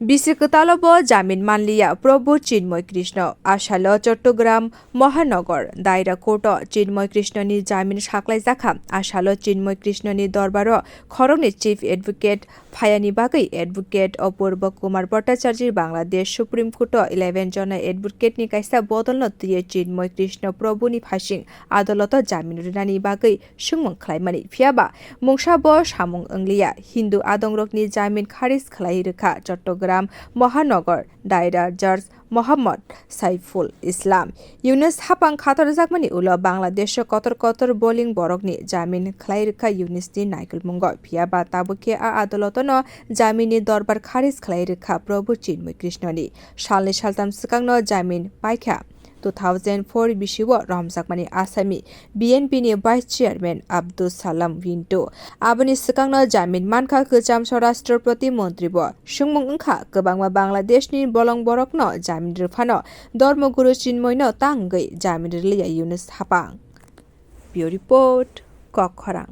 বিসিকতালব জামিন মানলিয়া প্রভু চিন্ময় কৃষ্ণ আসাল চট্টগ্রাম মহানগর দায়রা কোর্ট চিন্ময় কৃষ্ণনি জামিন সাকলাইজাখা আসাল চিন্ময় কৃষ্ণনি দরবার খরংনি চিফ এডভোকেট ফায়ানি বাগৈ এডভোকেট অপূর্ব কুমার ভট্টাচার্যের বাংলাদেশ সুপ্রিম কোর্ট 11 जना एडभोकेटनि कायसा बदल नतिये चिन्मय कृष्ण प्रभुनि फासिं आदालत जामिन रिनानि बागै सुंमं खलायमानि फियाबा मुंसाब सामुं ओंलिया हिंदू आदंरकनि जामिन खारिज खलाय रोखा चट्टग्राम महानगर दायरा जज मोहम्मद साइफुल इस्लाम यूनुस हापां खातर जागमानि उल बांग्लादेश कतर कतर बोलिं बरकनि जामिन खलाय रोखा यूनुसनि नायकुल मुंग फियाबा ताबुके आदालतन जामिननि दरबार खारिज खलाय रोखा प्रभु चिन्मय कृष्णनि सालनि सालथाम सिगांनो जामिन पाइखा 2004 बिसिव रमजाकमानि आसामी बीएनपीनि भाइस चेयरमैन आब्दुल सालाम विन्टू आबनि सिगांनो जामिन मानखा गोजाम स्वराष्ट्र प्रतिमन्त्रीबो सुंमुं ओंखा गोबांमा बांग्लादेशनि बलं बरकनो जामिन रोफानो धर्मगुरु चिन्मयनो तांगै जामिन रिलिया यूनुस हापां बिउ रिपोर्ट कखरां।